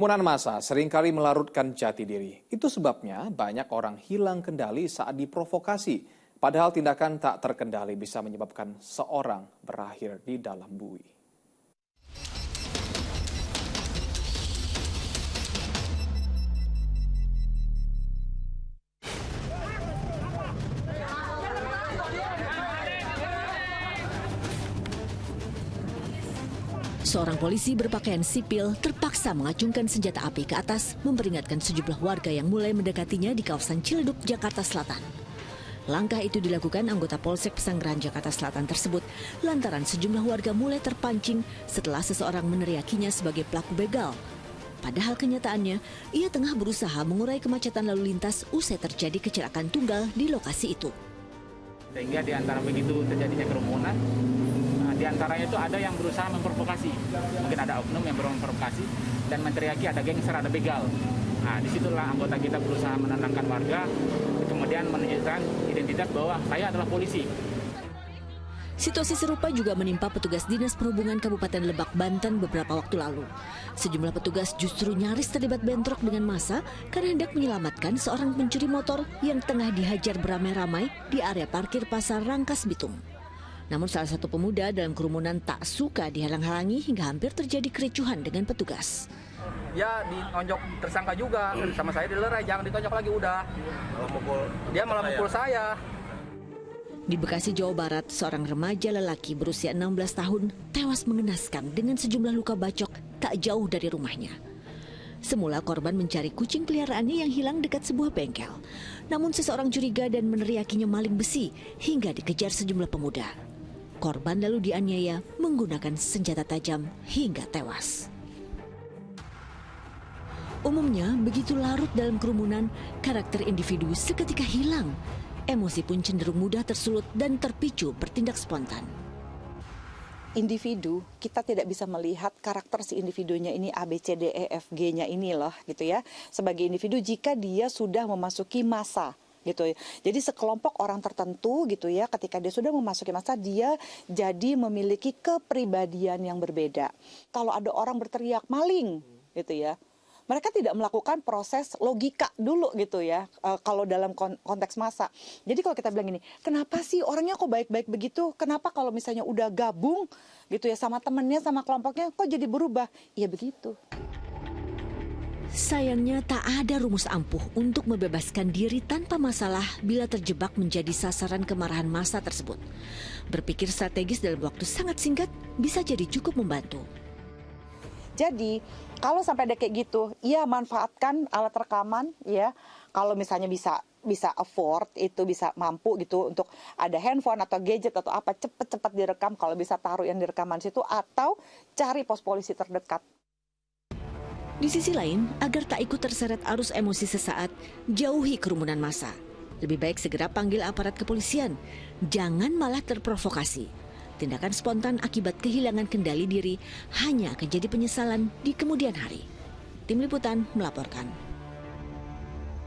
Kerumunan massa seringkali melarutkan jati diri. Itu sebabnya banyak orang hilang kendali saat diprovokasi. Padahal tindakan tak terkendali bisa menyebabkan seorang berakhir di dalam bui. Seorang polisi berpakaian sipil terpaksa mengacungkan senjata api ke atas memperingatkan sejumlah warga yang mulai mendekatinya di kawasan Ciledug, Jakarta Selatan. Langkah itu dilakukan anggota Polsek Pesanggerahan Jakarta Selatan tersebut lantaran sejumlah warga mulai terpancing setelah seseorang meneriakinya sebagai pelaku begal. Padahal kenyataannya, ia tengah berusaha mengurai kemacetan lalu lintas usai terjadi kecelakaan tunggal di lokasi itu. Sehingga di antara begitu terjadinya kerumunan, di antaranya itu ada yang berusaha memprovokasi. Mungkin ada oknum yang memprovokasi dan menteriaki ada gangster, ada begal. Nah, disitulah anggota kita berusaha menenangkan warga, kemudian menunjukkan identitas bahwa saya adalah polisi. Situasi serupa juga menimpa petugas Dinas Perhubungan Kabupaten Lebak, Banten beberapa waktu lalu. Sejumlah petugas justru nyaris terlibat bentrok dengan massa karena hendak menyelamatkan seorang pencuri motor yang tengah dihajar beramai-ramai di area parkir Pasar Rangkas Bitung. Namun salah satu pemuda dalam kerumunan tak suka dihalang-halangi hingga hampir terjadi kericuhan dengan petugas. Ya ditonjok tersangka juga, sama saya dilerai, jangan ditonjok lagi udah. Dia malah mukul saya. Di Bekasi, Jawa Barat, seorang remaja lelaki berusia 16 tahun tewas mengenaskan dengan sejumlah luka bacok tak jauh dari rumahnya. Semula korban mencari kucing peliharaannya yang hilang dekat sebuah bengkel. Namun seseorang curiga dan meneriakinya maling besi hingga dikejar sejumlah pemuda. Korban lalu dianiaya menggunakan senjata tajam hingga tewas. Umumnya begitu larut dalam kerumunan, karakter individu seketika hilang. Emosi pun cenderung mudah tersulut dan terpicu bertindak spontan. Individu, kita tidak bisa melihat karakter si individunya ini A, B, C, D, E, F, G-nya ini loh gitu ya. Sebagai individu jika dia sudah memasuki masa gitu ya. Jadi sekelompok orang tertentu gitu ya, ketika dia sudah memasuki masa, dia jadi memiliki kepribadian yang berbeda. Kalau ada orang berteriak maling gitu ya, mereka tidak melakukan proses logika dulu gitu ya, kalau dalam konteks massa. Jadi kalau kita bilang gini, kenapa sih orangnya kok baik-baik begitu? Kenapa kalau misalnya udah gabung gitu ya sama temennya, sama kelompoknya, kok jadi berubah? Ya begitu. Sayangnya tak ada rumus ampuh untuk membebaskan diri tanpa masalah bila terjebak menjadi sasaran kemarahan massa tersebut. Berpikir strategis dalam waktu sangat singkat bisa jadi cukup membantu. Jadi kalau sampai ada kayak gitu, ya manfaatkan alat rekaman ya. Kalau misalnya bisa afford, itu bisa mampu gitu untuk ada handphone atau gadget atau apa, cepet-cepet direkam. Kalau bisa taruh yang direkaman situ atau cari pos polisi terdekat. Di sisi lain, agar tak ikut terseret arus emosi sesaat, jauhi kerumunan massa. Lebih baik segera panggil aparat kepolisian. Jangan malah terprovokasi. Tindakan spontan akibat kehilangan kendali diri hanya akan jadi penyesalan di kemudian hari. Tim Liputan melaporkan.